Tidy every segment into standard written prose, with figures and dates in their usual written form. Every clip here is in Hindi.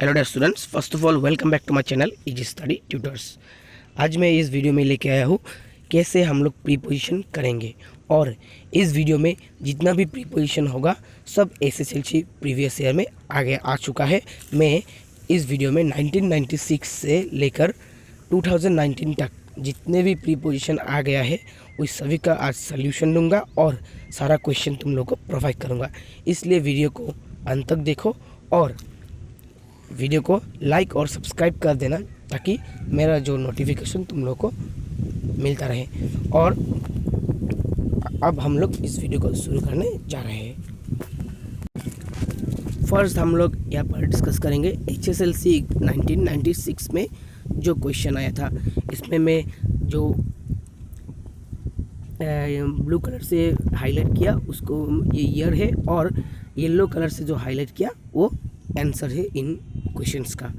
Hello dear students, first of all welcome back to my channel easy study tutors. आज मैं इस वीडियो में लेके आया हूँ कैसे हम लोग प्रीपोजिशन करेंगे। और इस वीडियो में जितना भी प्रीपोजिशन होगा सब एसएसएलसी प्रीवियस ईयर में आगे आ चुका है। मैं इस वीडियो में 1996 से लेकर 2019 तक जितने भी प्रीपोजिशन आ गया है उस सभी का आज सल्यूशन दूंगा और सारा क्वेश्चन तुम लोग को प्रोवाइड करूँगा। इसलिए वीडियो को अंत तक देखो और वीडियो को लाइक और सब्सक्राइब कर देना ताकि मेरा जो नोटिफिकेशन तुम लोग को मिलता रहे। और अब हम लोग इस वीडियो को शुरू करने जा रहे हैं। फर्स्ट हम लोग यहाँ पर डिस्कस करेंगे HSLC 1996 में जो क्वेश्चन आया था। इसमें मैं जो ब्लू कलर से हाईलाइट किया उसको ये ईयर है और येलो कलर से जो हाईलाइट किया वो आंसर है इन क्वेश्चंस का।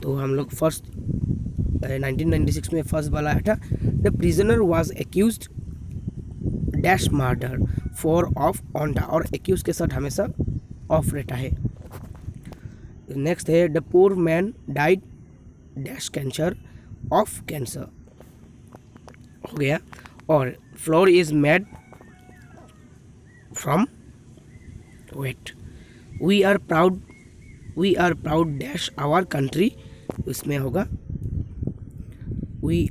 तो हम लोग फर्स्ट 1996 में फर्स्ट वाला था, the prisoner was accused dash murder for of on और एक्यूज के साथ हमेशा ऑफ रहता है। नेक्स्ट है the poor man died dash cancer of cancer हो गया। और flour is made from wheat. We are proud dash our country, इसमें होगा we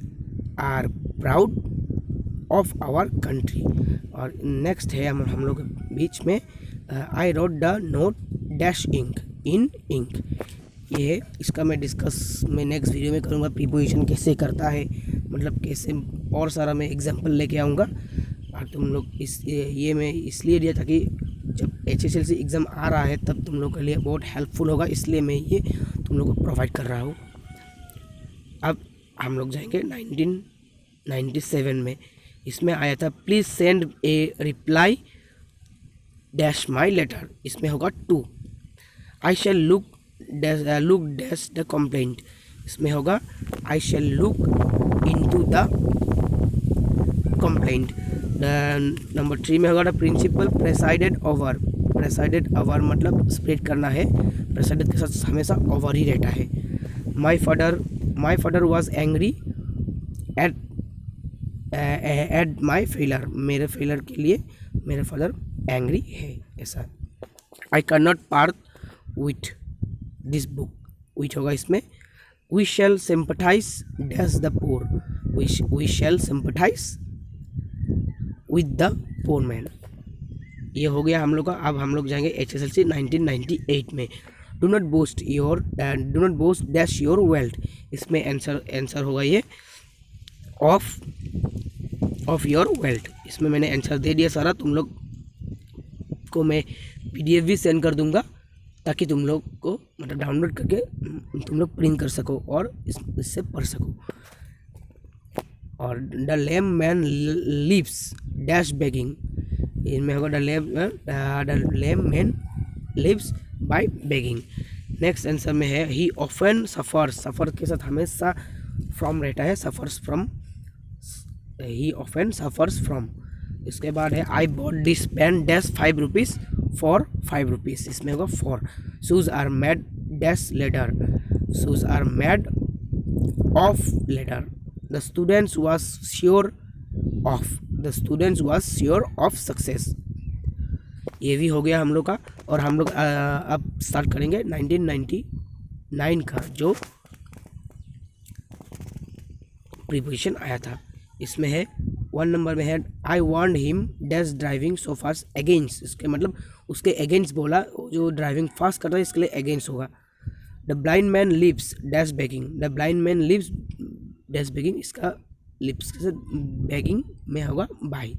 are proud of our country. और नेक्स्ट है हम लोग के बीच में I wrote the note dash ink in ink. ये है, इसका मैं डिस्कस मैं नेक्स्ट वीडियो में करूँगा प्रीपोजिशन कैसे करता है, मतलब कैसे और सारा मैं एग्जांपल लेके आऊँगा। और तुम लोग ये मैं इसलिए दिया ताकि जब HSLC एग्ज़ाम आ रहा है तब तुम लोग के लिए बहुत हेल्पफुल होगा, इसलिए मैं ये तुम लोग को प्रोवाइड कर रहा हूँ। अब हम लोग जाएंगे 1997 में। इसमें आया था please send a reply dash my letter, इसमें होगा to. I shall look dash the complaint, इसमें होगा I shall look into the complaint. Number 3 में होगा द प्रिंसिपल प्रेसाइडेड ओवर मतलब स्प्रेड करना है, प्रेसाइडेड के साथ हमेशा ओवर ही रहता है। My father was angry at my failure, मेरे फेलर के लिए मेरे फादर एंग्री है ऐसा। I can not part with this book, which होगा इसमें we shall sympathise dash the poor, we shall sympathise with the poor man. ये हो गया हम लोग का। अब हम लोग जाएंगे HSLC 1998 में। Do not boast dash your wealth, इसमें आंसर होगा ये ऑफ योर वेल्थ। इसमें मैंने आंसर दे दिया सारा, तुम लोग को मैं PDF भी सेंड कर दूंगा ताकि तुम लोग को मतलब डाउनलोड करके तुम लोग प्रिंट कर सको और इससे पढ़ सको। और the lame man lives dash begging, इनमें होगा the lame man lives by begging. Next answer में है ही ऑफन सफर्स, सफ़र के साथ हमेशा फ्रॉम रहता है, suffers from, he often suffers from. इसके बाद है I bought this pen dash 5 rupees for 5 rupees, इसमें होगा for. Shoes are made dash leather, shoes are made of leather. The students was sure of success. ये भी हो गया हम लोग का। और हम लोग अब स्टार्ट करेंगे 1999 का जो प्रीपोजिशन आया था। इसमें है 1 नंबर में है आई want him dash driving so fast against, इसके मतलब उसके अगेंस्ट बोला, जो ड्राइविंग फास्ट कर रहा है इसके लिए अगेंस्ट होगा। The blind man lives dash begging, the blind man lives dash begging, इसका लिप्स के साथ बेगिंग में होगा बाई।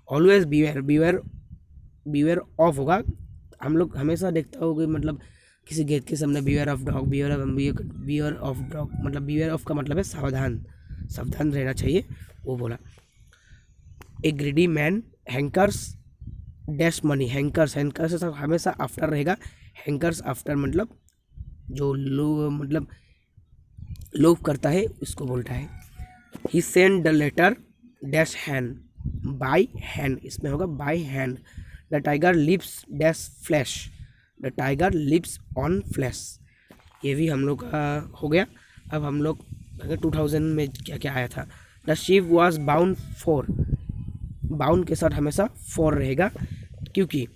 ऑलवेज बीवेयर ऑफ होगा, हम लोग हमेशा देखता होगा मतलब किसी गेट के सामने beware of dog, beware of dog मतलब बीवेयर ऑफ का मतलब है सावधान रहना चाहिए, वो बोला। ए ग्रीडी मैन हैंकर्स डैश मनी, हैंकर्स से सब हमेशा आफ्टर रहेगा, हैंकर्स आफ्टर मतलब जो मतलब लोभ करता है उसको बोलता है। He send the letter dash hand by hand, इसमें होगा by hand. The tiger lives dash flesh, the tiger lives on flesh, ये भी हम लोग का हो गया। अब हम लोग अगर 2000 में क्या क्या आया था, the ship was bound for, bound के साथ हमेशा फॉर रहेगा, क्योंकि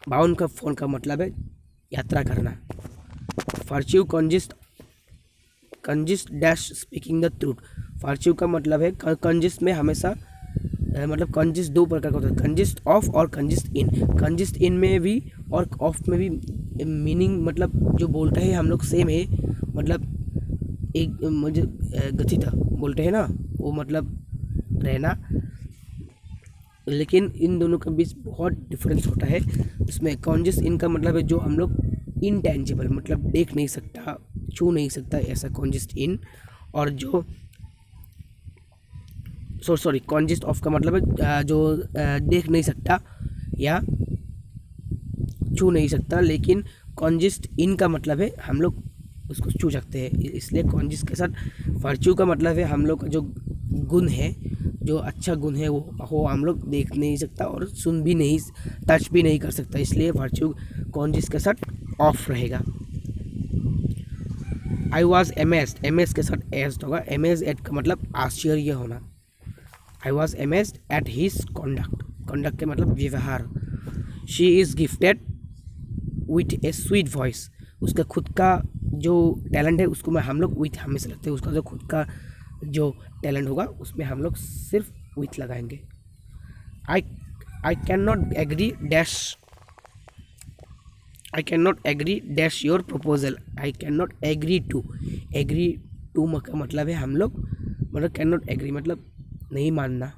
बाउंड का फॉर का मतलब है यात्रा करना। Fortune consist dash speaking the truth, fortune का मतलब है कंजिस्ट में हमेशा मतलब कंजिस्ट दो प्रकार का होता है, कंजिस्ट ऑफ और कंजिस्ट इन। कंजिस्ट इन में भी और ऑफ में भी मीनिंग मतलब जो बोलते हैं हम लोग सेम है, मतलब एक मुझे गतित बोलते हैं ना, वो मतलब रहना, लेकिन इन दोनों के बीच बहुत डिफरेंस होता है। इसमें कंजिस्ट इन का मतलब है जो हम लोग इनटेंजिबल मतलब देख नहीं सकता, छू नहीं सकता, ऐसा कंजिस्ट इन। और जो सॉरी कंजिस्ट ऑफ का मतलब है जो देख नहीं सकता या छू नहीं सकता, लेकिन कंजिस्ट इन का मतलब है हम लोग उसको छू सकते हैं, इसलिए कंजिस्ट के साथ वर्च्यू का मतलब है हम लोग का जो गुण है, जो अच्छा गुण है वो हम लोग देख नहीं सकता और सुन भी नहीं, टच भी नहीं कर सकता, इसलिए वर्च्यू कंजिस्ट के साथ ऑफ रहेगा। आई वॉज एमेज्ड, एमेज के साथ एज्ड होगा, एमेज एट का मतलब आश्चर्य होना। I was amazed at his conduct, conduct के मतलब व्यवहार। She is gifted with a sweet voice, उसका खुद का जो टैलेंट है उसको मैं हम लोग विथ हमेशा लगते हैं, उसका जो खुद का जो टैलेंट होगा उसमें हम लोग सिर्फ विथ लगाएंगे। I can not agree dash, I can not agree dash your proposal, I can not agree to, agree to का मतलब है हम लोग मतलब कैन नॉट एग्री मतलब नहीं मानना।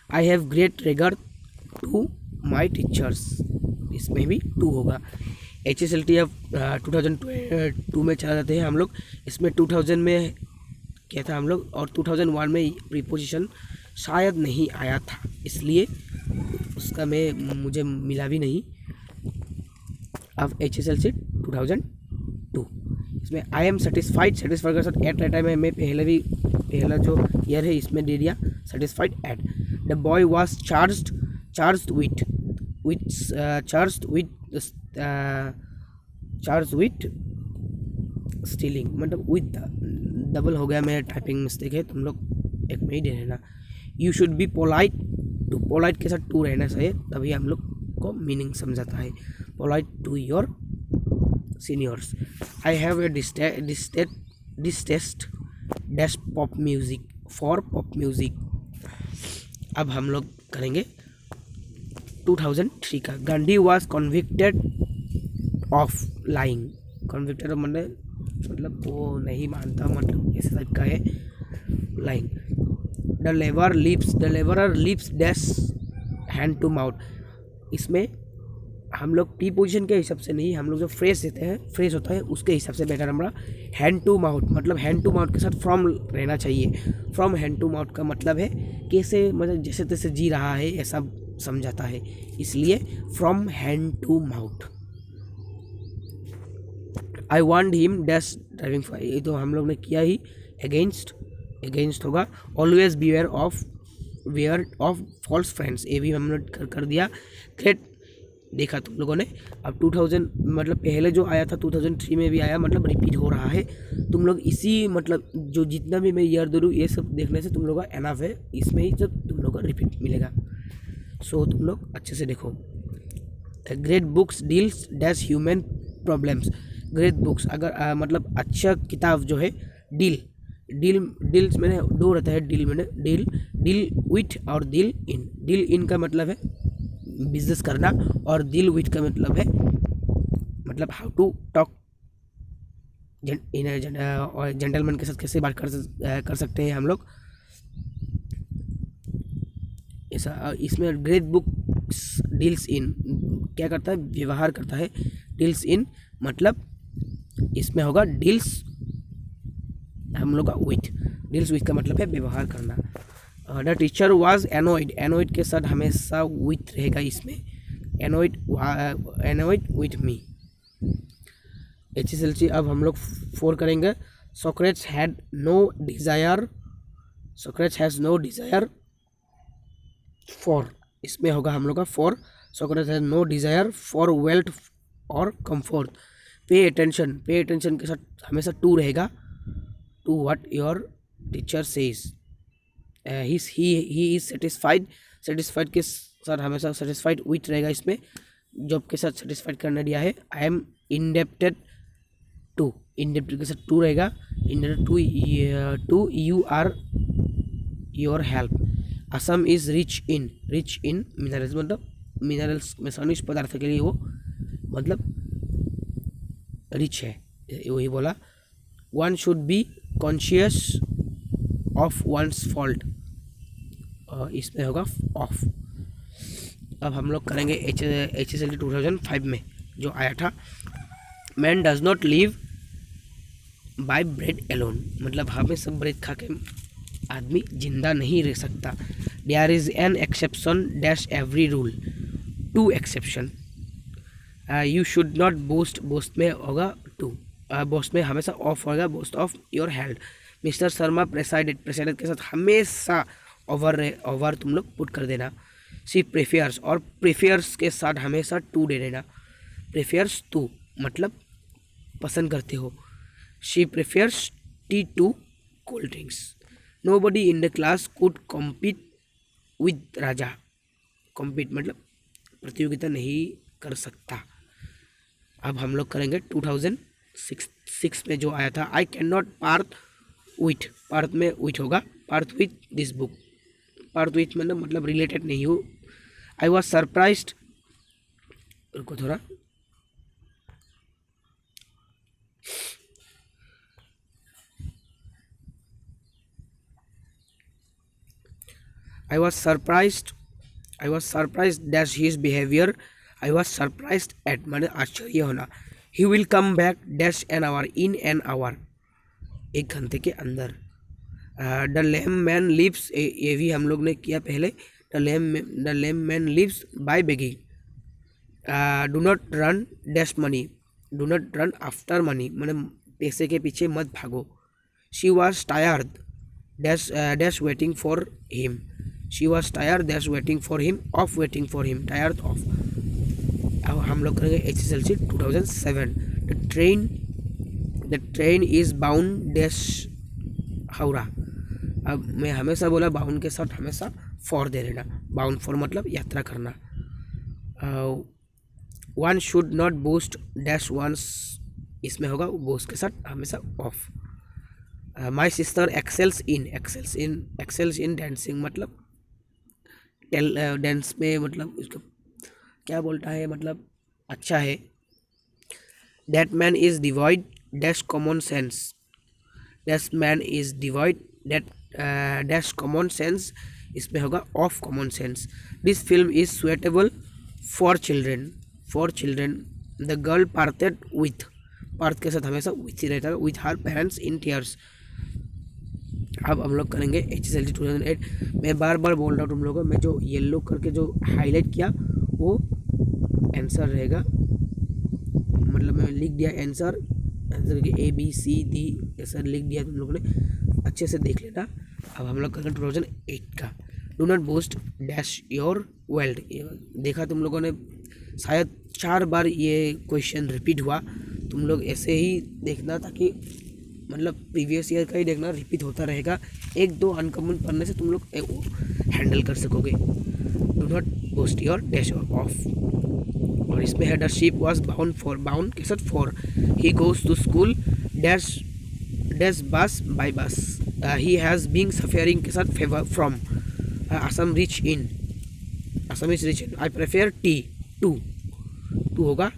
I have great regard to my teachers, इसमें भी टू होगा। HSLT अब 2002 में चला जाते हैं हम लोग, इसमें 2000 में क्या था हम लोग, और 2001 में प्रीपोजिशन शायद नहीं आया था, इसलिए उसका मुझे मिला भी नहीं। अब HSLC 2002, इसमें आई एम सेटिस्फाइड, सेटिस्फाइड का साथ एट रहता है, मैं पहला जो ईयर है इसमें दे दिया satisfied at. The boy was charged with stealing, मतलब विथ डबल हो गया, मेरा टाइपिंग मिस्टेक है, तुम लोग एक में ही दे रहना। You should be polite to, polite के साथ टू रहना चाहिए, तभी हम लोग को मीनिंग समझाता है। Polite to your seniors. I have a distaste dash pop music, for pop music. अब हम लोग करेंगे 2003 का। Gandhi was convicted of lying, convicted मतलब वो नहीं मानता, मतलब ऐसे टाइप का है lying. The labourer lives dash hand to mouth, इसमें हम लोग टी पोजीशन के हिसाब से नहीं, हम लोग जो फ्रेश देते हैं, फ्रेश होता है उसके हिसाब से बेटर हमारा हैंड टू माउथ, मतलब हैंड टू माउथ के साथ फ्रॉम रहना चाहिए। फ्रॉम हैंड टू माउथ का मतलब है कैसे, मतलब जैसे तैसे जी रहा है ऐसा समझाता है, इसलिए from hand to mouth. I want him dash driving, ये तो हम लोग ने किया ही, अगेंस्ट होगा। Always beware of false friends, ये भी हमने कर दिया। ग्रेट देखा तुम लोगों ने। अब 2000 मतलब पहले जो आया था 2003 में भी आया, मतलब रिपीट हो रहा है। तुम लोग इसी मतलब जो जितना भी मैं ईयर दे दूँ ये सब देखने से तुम लोग का एनफ है, इसमें ही जब तुम लोग का रिपीट मिलेगा। सो तुम लोग अच्छे से देखो। Great books deals dash human problems, great books अगर मतलब अच्छा किताब जो है, डील्स मैंने दो रहता है, डील विथ और डील इन का मतलब है बिजनेस करना, और डील विथ का मतलब है मतलब हाउ टू टॉक जेंटलमैन के साथ कैसे बात कर सकते हैं हम लोग, ऐसा। इसमें ग्रेट बुक्स डील्स इन क्या करता है, व्यवहार करता है। डील्स इन मतलब इसमें होगा डील्स हम लोग का विथ, डील्स विथ का मतलब है व्यवहार करना। द टीचर वाज एनोइड के साथ हमेशा विथ रहेगा, इसमें एनोइड विथ मी। HSLC अब हम लोग 4 करेंगे। Socrates has no desire for, इसमें होगा हम लोग का for. Socrates has no desire for wealth और कंफर्ट, पे अटेंशन के साथ हमेशा टू रहेगा, to what your teacher says. He is satisfied के साथ हमेशा सेटिस्फाइड विथ रहेगा, इसमें जॉब के साथ सेटिस्फाइड करना दिया है। आई एम इंडेप्टेड के साथ टू रहेगा, indebted to you or your help. Assam is rich in minerals, मतलब मिनरल्स में खनिज पदार्थ के लिए वो मतलब रिच है, वही बोला। One should be conscious of one's fault, इसमें होगा ऑफ। अब हम लोग करेंगे HSLT 2005 में जो आया था, man does not live by bread alone, मतलब हमें सब ब्रेड खा के आदमी जिंदा नहीं रह सकता। There is an exception dash every rule, to exception. You should not boast में होगा टू, बोस्ट में हमेशा ऑफ होगा, boast of your health. Mister Sharma presided के साथ हमेशा ओवर तुम लोग पुट कर देना। सी प्रेफियर्स, और प्रेफियर्स के साथ हमेशा टू दे देना। प्रेफियर्स टू मतलब पसंद करते हो। She prefers tea to cold drinks. Nobody in the class could compete with Raja, compete मतलब प्रतियोगिता नहीं कर सकता। अब हम लोग करेंगे 2006 में जो आया था, आई कैन नॉट पार्ट में विथ होगा, part with this book. Part with मतलब रिलेटेड नहीं हो। आई वॉज सरप्राइज्ड, रुको थोड़ा, I was surprised at his behavior. I was surprised at माने आश्चर्य होना। He will come back dash an hour, in an hour, एक घंटे के अंदर। The lame man lives, ये भी हम लोग ने किया पहले। The lame man lives by begging. Do not run dash money, do not run after money, माने पैसे के पीछे मत भागो। She was tired dash waiting for him. She was tired dash waiting for him, of waiting for him, tired of। अब हम लोग करेंगे HSLC 2007। The train is bound dash Howrah. अब मैं हमेशा बोला बाउंड के साथ हमेशा फॉर दे देना। बाउंड फॉर मतलब यात्रा करना। One should not boast dash once, इसमें होगा बोस्ट के साथ हमेशा of. My sister excels in dancing, मतलब डांस में मतलब उसका क्या बोलता है, मतलब अच्छा है। That man is devoid dash common sense, that man is devoid dash common sense, इसमें होगा of common sense. This film is suitable for children. The girl parted with, part के साथ हमेशा विथ ही रहता है, with her parents in tears. अब हम लोग करेंगे HSLT 2008। मैं बार बार बोल रहा हूँ तुम लोगों को, मैं जो येलो करके जो हाईलाइट किया वो आंसर रहेगा, मतलब मैं लिख दिया आंसर के ABCD ऐसा लिख दिया, तुम लोगों ने अच्छे से देख लेना। अब हम लोग करेंगे 2008 का। Do not boast dash your world, देखा तुम लोगों ने शायद 4 बार ये क्वेश्चन रिपीट हुआ, तुम लोग ऐसे ही देखना ताकि मतलब प्रीवियस ईयर का ही देखना, रिपीट होता रहेगा। 1-2 अनकॉमन पढ़ने से तुम लोग हैंडल कर सकोगे। Do not boast your dash of, और इसमें है द शिप वॉज बाउंड के साथ for. He goes to school dash bus by bus. He has been suffering के साथ fever from. Assam is rich in. I prefer tea, to होगा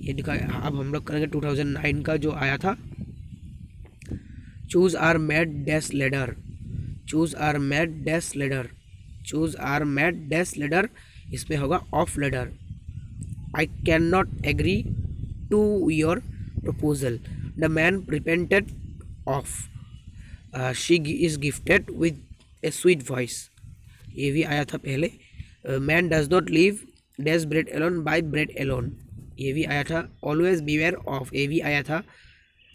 ये दिखा। अब हम लोग करेंगे 2009 का जो आया था, shoes are made dash leather, इसमें होगा of leather. I can not agree to your proposal. The man repented of. She is gifted with a sweet voice, ये भी आया था पहले। Man does not live dash bread alone, by bread alone, ये भी आया था। ऑलवेज बीवेयर ऑफ, ये भी आया था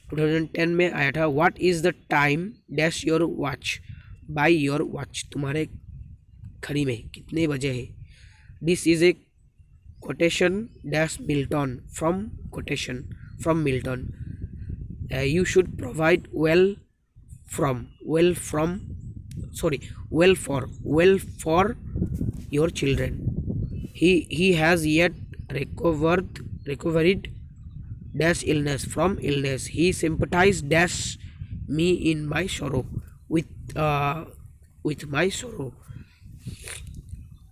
2010 में आया था। What is the time dash your watch, by your watch, तुम्हारे घड़ी में कितने बजे है। This is a quotation dash Milton, from quotation, from Milton. You should provide well for your children. He has yet recovered dash illness from illness. He sympathized dash me in my sorrow with my sorrow.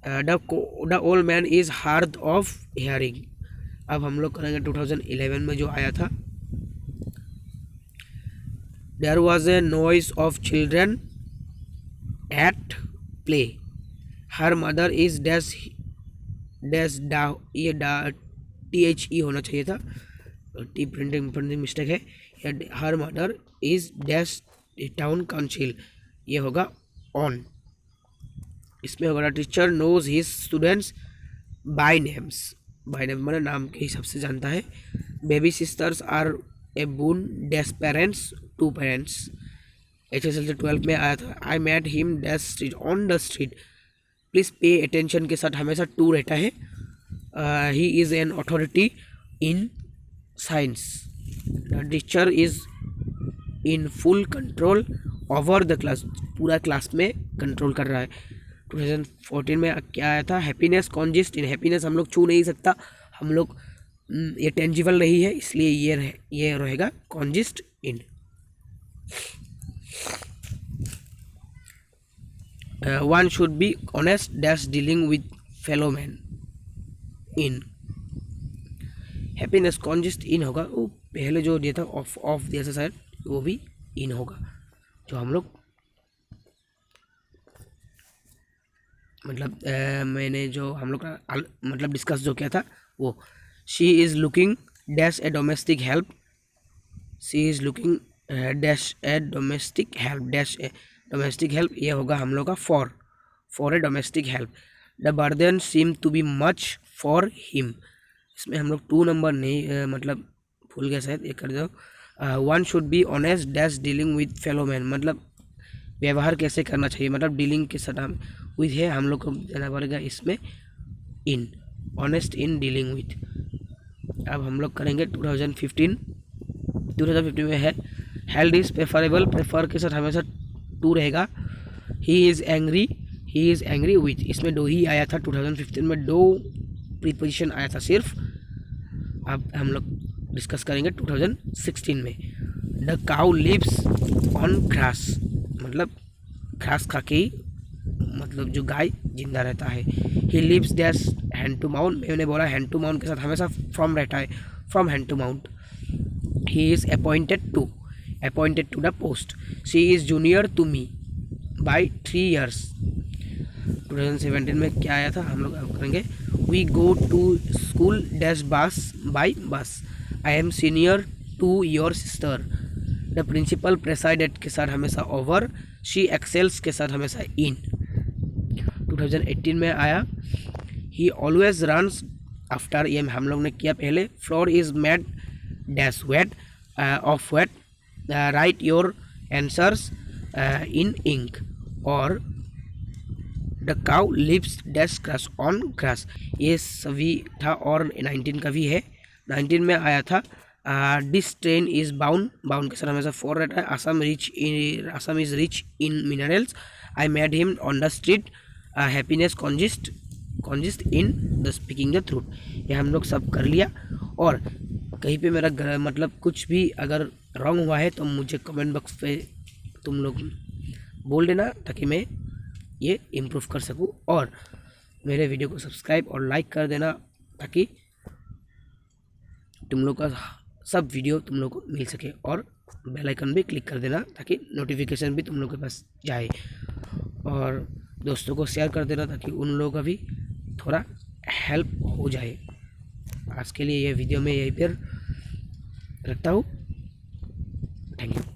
The old man is hard of hearing. अब हम लोग करेंगे 2011 में जो आया था. There was a noise of children at play. Her mother is dash ये THE होना चाहिए था, टी प्रिंटिंग मिस्टेक है. Her mother is dash town council, ये होगा ऑन. इसमें होगा teacher knows his students by names. By name मतलब नाम के हिसाब से जानता है. Baby sisters are a boon dash parents to parents. HSL से 12 में आया था. I met him dash street on the street. Please pay attention के साथ हमेशा टू रहता है. He is an authority in science. The teacher is in full control over the class. पूरा क्लास में कंट्रोल कर रहा है. 2014 में क्या आया था? हैप्पीनेस कॉन्जिस्ट इन. हैप्पीनेस हम लोग छू नहीं सकता, हम लोग ये टेंजिबल नहीं है, इसलिए ये रहेगा कॉन्जिस्ट इन. One should be honest dash dealing with fellow man in. Happiness consists in होगा. वो पहले जो दिया था ऑफ दिया था शायद, वो भी इन होगा. जो हम लोग मतलब मैंने जो हम लोग का मतलब डिस्कस जो किया था वो. She is looking dash a domestic help. She is looking dash a domestic help dash a domestic help. ये होगा हम लोग का for a domestic help. The burden seem to be much for him. इसमें हम लोग 2 नंबर नहीं मतलब भूल गया शायद, ये कर दो. 1 should be honest dash dealing with fellow man. मतलब व्यवहार कैसे करना चाहिए, मतलब डीलिंग के साथ हम विद है, हम लोग को देना पड़ेगा इसमें in. Honest in dealing with. अब हम लोग करेंगे 2015 में है. Held is preferable. प्रेफर के साथ हमेशा टू रहेगा. He is angry with. इसमें डो ही आया था. 2015 में डो प्रीपोजिशन आया था सिर्फ. अब हम लोग डिस्कस करेंगे 2016 में. The cow lives on grass. मतलब घास खा के ही मतलब जो गाय जिंदा रहता है. He lives dash hand to mouth. मैंने बोला हैंड टू माउंट के साथ हमेशा फ्रॉम रहता है, from hand to mouth. He is appointed to the post. She is junior to me by 3 years. 2017 में क्या आया था हम लोग अब करेंगे. We go to school dash bus by bus. I am senior to your sister. The principal presided के साथ हमेशा ओवर. शी एक्सेल्स के साथ हमेशा इन. 2018 में आया. He always runs after. ये हम लोग ने किया पहले. Floor is made dash weight of weight. Write your answers in ink. और the cow lives dash grass on grass. ये सभी था और 19 का भी है. 19 में आया था. This train is bound. Bound के साथ हमेशा फॉर रहता है. Assam is rich in minerals. I made him on the street. Happiness consists in the speaking the truth. ये हम लोग सब कर लिया. और कहीं पे मेरा मतलब कुछ भी अगर रॉन्ग हुआ है तो मुझे कमेंट बॉक्स पे तुम लोग बोल देना, ताकि मैं ये इम्प्रूव कर सकूं. और मेरे वीडियो को सब्सक्राइब और लाइक कर देना, ताकि तुम लोग का सब वीडियो तुम लोग को मिल सके. और बेल आइकन भी क्लिक कर देना, ताकि नोटिफिकेशन भी तुम लोग के पास जाए. और दोस्तों को शेयर कर देना, ताकि उन लोगों का भी थोड़ा हेल्प हो जाए. आज के लिए ये वीडियो में यहीं पर रखता हूँ. Thank you.